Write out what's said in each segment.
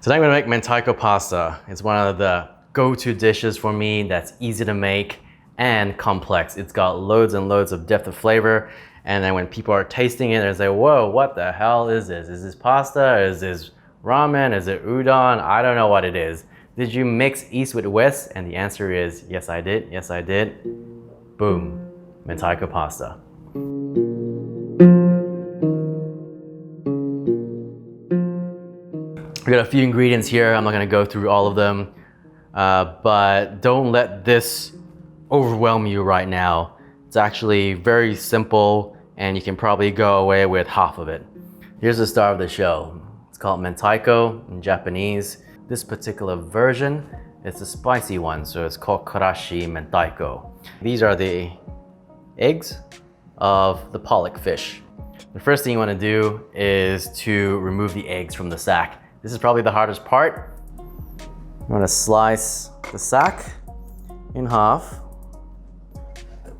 Today I'm gonna make Mentaiko pasta. It's one of the go-to dishes for me that's easy to make and complex. It's got loads and loads of depth of flavor. And then when people are tasting it, they say, whoa, what the hell is this? Is this pasta? Is this ramen? Is it udon? I don't know what it is. Did you mix East with West? And the answer is, yes, I did. Yes, I did. Boom, Mentaiko pasta. We got a few ingredients here. I'm not gonna go through all of them, but don't let this overwhelm you right now. It's actually very simple and you can probably go away with half of it. Here's the star of the show. It's called Mentaiko in Japanese. This particular version is the spicy one, so it's called Karashi Mentaiko. These are the eggs of the pollock fish. The first thing you wanna do is to remove the eggs from the sac. This is probably the hardest part. You want to slice the sac in half.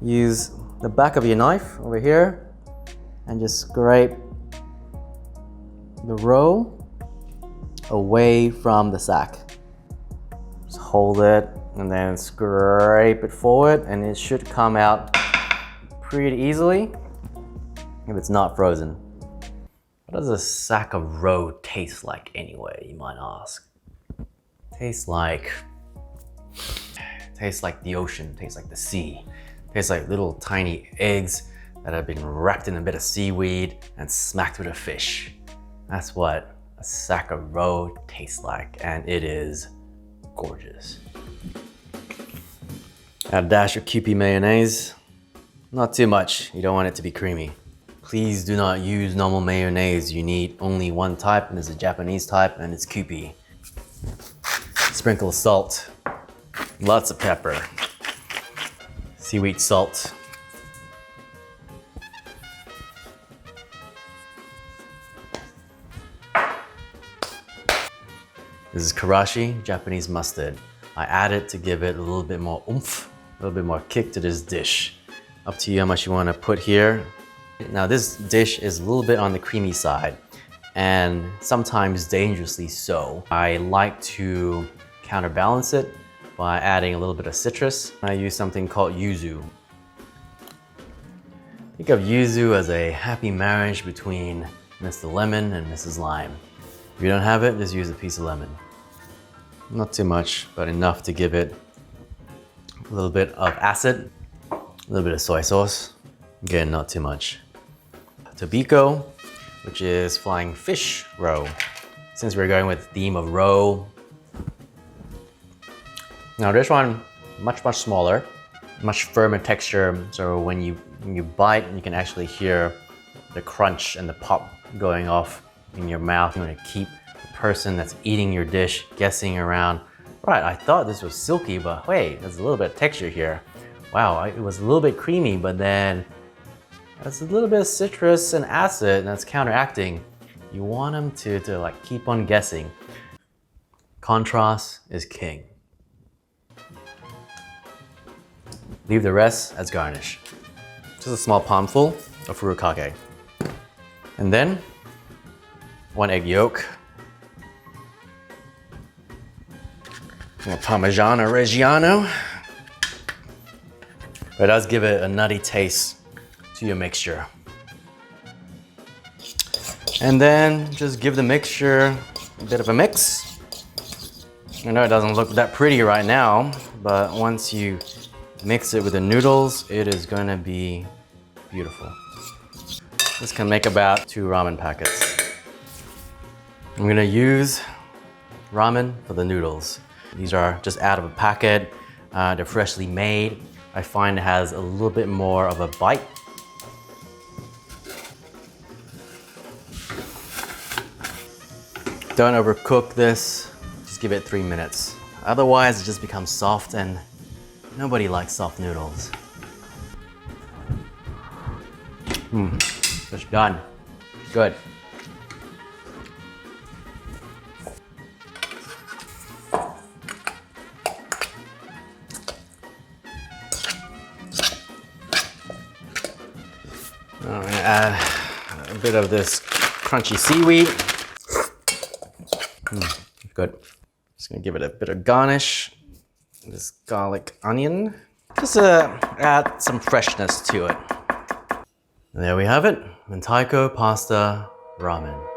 Use the back of your knife over here and just scrape the roll away from the sac. Just hold it and then scrape it forward and it should come out pretty easily if it's not frozen. What does a sack of roe taste like anyway, you might ask? Tastes like the ocean, tastes like the sea. Tastes like little tiny eggs that have been wrapped in a bit of seaweed and smacked with a fish. That's what a sack of roe tastes like, and it is gorgeous. Add a dash of Kewpie mayonnaise. Not too much, you don't want it to be creamy. Please do not use normal mayonnaise. You need only one type, and it's a Japanese type, and it's Kewpie. Sprinkle of salt, lots of pepper, seaweed salt. This is Karashi, Japanese mustard. I add it to give it a little bit more oomph, a little bit more kick to this dish. Up to you how much you want to put here. Now this dish is a little bit on the creamy side and sometimes dangerously so. I like to counterbalance it by adding a little bit of citrus. I use something called yuzu. Think of yuzu as a happy marriage between Mr. Lemon and Mrs. Lime. If you don't have it, just use a piece of lemon. Not too much, but enough to give it a little bit of acid, a little bit of soy sauce. Again, not too much. Tobiko, which is flying fish roe. Since we're going with the theme of roe. Now this one, much smaller, much firmer texture. So when you bite, you can actually hear the crunch and the pop going off in your mouth. You want to keep the person that's eating your dish guessing around, right, I thought this was silky, but wait, there's a little bit of texture here. Wow, it was a little bit creamy, but then there's a little bit of citrus and acid and that's counteracting. You want them to like keep on guessing. Contrast is king. Leave the rest as garnish. Just a small palmful of furikake. And then 1 egg yolk. More Parmigiano Reggiano. But it does give it a nutty taste to your mixture. And then just give the mixture a bit of a mix. I know it doesn't look that pretty right now, but once you mix it with the noodles, it is gonna be beautiful. This can make about 2 ramen packets. I'm gonna use ramen for the noodles. These are just out of a packet. They're freshly made. I find it has a little bit more of a bite. Don't overcook this, just give it 3 minutes. Otherwise it just becomes soft and nobody likes soft noodles. Just done. Good. I'm gonna add a bit of this crunchy seaweed. Good. Just gonna give it a bit of garnish. This garlic onion. Just add some freshness to it. And there we have it, Mentaiko Pasta Ramen.